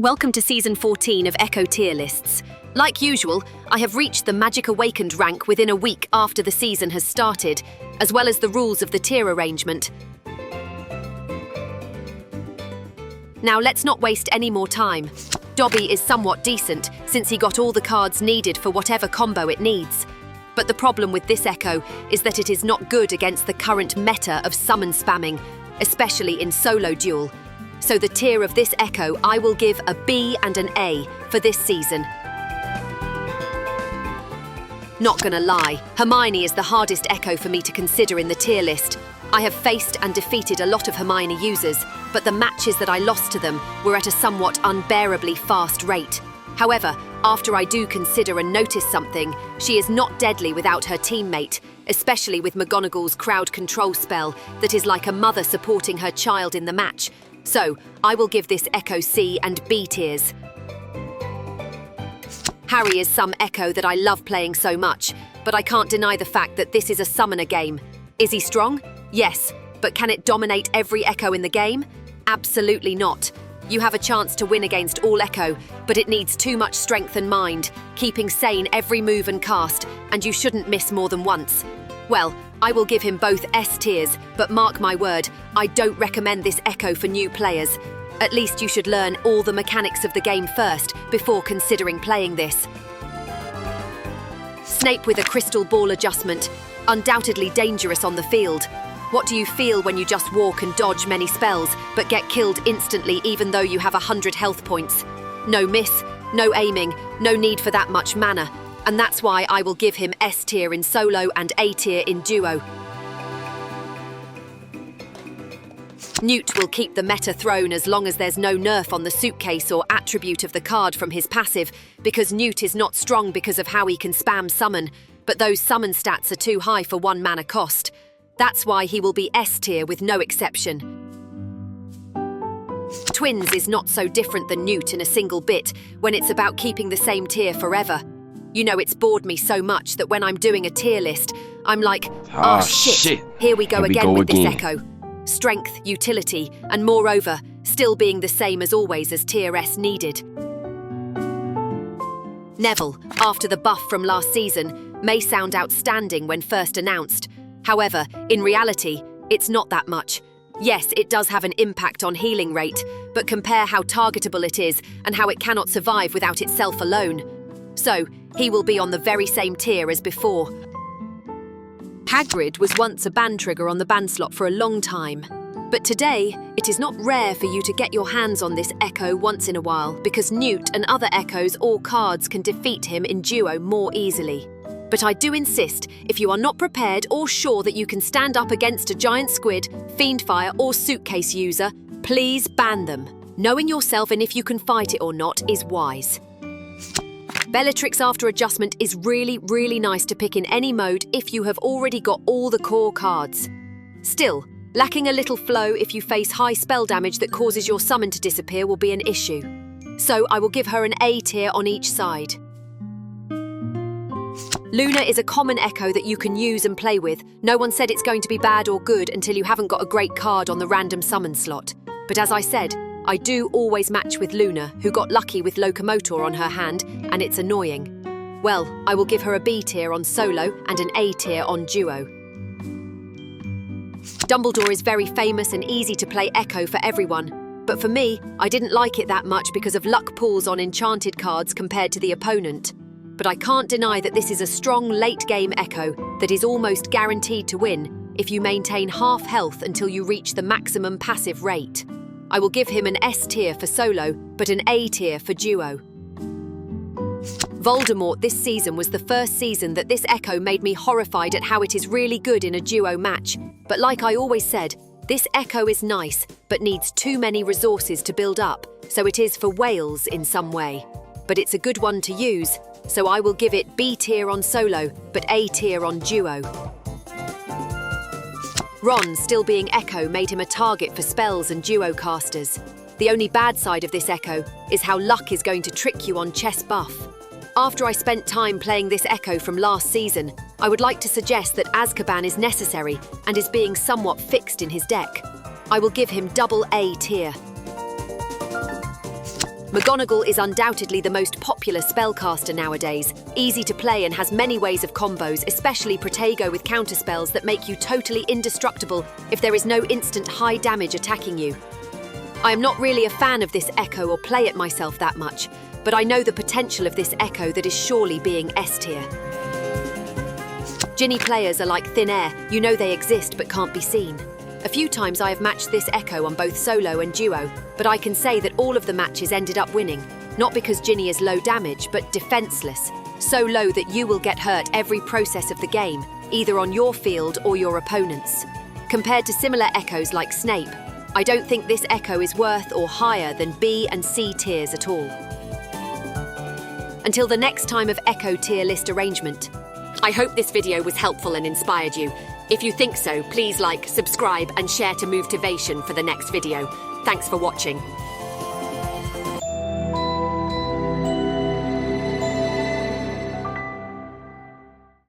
Welcome to Season 14 of Echo Tier Lists. Like usual, I have reached the Magic Awakened rank within a week after the season has started, as well as the rules of the tier arrangement. Now let's not waste any more time. Dobby is somewhat decent, since he got all the cards needed for whatever combo it needs. But the problem with this Echo is that it is not good against the current meta of summon spamming, especially in solo duel. So the tier of this Echo I will give a B and an A for this season. Not gonna lie, Hermione is the hardest Echo for me to consider in the tier list. I have faced and defeated a lot of Hermione users, but the matches that I lost to them were at a somewhat unbearably fast rate. However, after I do consider and notice something, she is not deadly without her teammate, especially with McGonagall's crowd control spell that is like a mother supporting her child in the match. So, I will give this Echo C and B tiers. Harry is some Echo that I love playing so much, but I can't deny the fact that this is a summoner game. Is he strong? Yes, but can it dominate every Echo in the game? Absolutely not. You have a chance to win against all Echo, but it needs too much strength and mind, keeping sane every move and cast, and you shouldn't miss more than once. Well, I will give him both S tiers, but mark my word, I don't recommend this Echo for new players. At least you should learn all the mechanics of the game first before considering playing this. Snape with a crystal ball adjustment, undoubtedly dangerous on the field. What do you feel when you just walk and dodge many spells, but get killed instantly even though you have 100 health points? No miss, no aiming, no need for that much mana. And that's why I will give him S tier in solo and A tier in duo. Newt will keep the meta throne as long as there's no nerf on the suitcase or attribute of the card from his passive, because Newt is not strong because of how he can spam summon, but those summon stats are too high for 1 mana cost. That's why he will be S tier with no exception. Twins is not so different than Newt in a single bit when it's about keeping the same tier forever. You know, it's bored me so much that when I'm doing a tier list, I'm like, oh shit, here we go again with this Echo. Strength, utility, and moreover, still being the same as always as tier S needed. Neville, after the buff from last season, may sound outstanding when first announced. However, in reality, it's not that much. Yes, it does have an impact on healing rate, but compare how targetable it is and how it cannot survive without itself alone. So, he will be on the very same tier as before. Hagrid was once a ban trigger on the ban slot for a long time. But today, it is not rare for you to get your hands on this Echo once in a while because Newt and other Echoes or cards can defeat him in duo more easily. But I do insist, if you are not prepared or sure that you can stand up against a giant squid, fiendfire or suitcase user, please ban them. Knowing yourself and if you can fight it or not is wise. Bellatrix after adjustment is really nice to pick in any mode if you have already got all the core cards. Still, lacking a little flow if you face high spell damage that causes your summon to disappear will be an issue. So I will give her an A tier on each side. Luna is a common Echo that you can use and play with. No one said it's going to be bad or good until you haven't got a great card on the random summon slot. But as I said, I do always match with Luna, who got lucky with Locomotor on her hand, and it's annoying. Well, I will give her a B tier on solo and an A tier on duo. Dumbledore is very famous and easy to play Echo for everyone, but for me, I didn't like it that much because of luck pulls on enchanted cards compared to the opponent. But I can't deny that this is a strong late-game Echo that is almost guaranteed to win if you maintain half health until you reach the maximum passive rate. I will give him an S tier for solo, but an A tier for duo. Voldemort this season was the first season that this Echo made me horrified at how it is really good in a duo match. But like I always said, this Echo is nice, but needs too many resources to build up, so it is for whales in some way. But it's a good one to use, so I will give it B tier on solo, but A tier on duo. Ron still being Echo made him a target for spells and duo casters. The only bad side of this Echo is how luck is going to trick you on chess buff. After I spent time playing this Echo from last season, I would like to suggest that Azkaban is necessary and is being somewhat fixed in his deck. I will give him double A tier. McGonagall is undoubtedly the most popular spellcaster nowadays, easy to play and has many ways of combos, especially Protego with counterspells that make you totally indestructible if there is no instant high damage attacking you. I am not really a fan of this Echo or play it myself that much, but I know the potential of this Echo that is surely being S-tier. Ginny players are like thin air, you know they exist but can't be seen. A few times I have matched this Echo on both solo and duo, but I can say that all of the matches ended up winning, not because Ginny is low damage, but defenseless, so low that you will get hurt every process of the game, either on your field or your opponent's. Compared to similar Echoes like Snape, I don't think this Echo is worth or higher than B and C tiers at all. Until the next time of Echo tier list arrangement. I hope this video was helpful and inspired you. If you think so, please like, subscribe and share to move to Vation for the next video. Thanks for watching.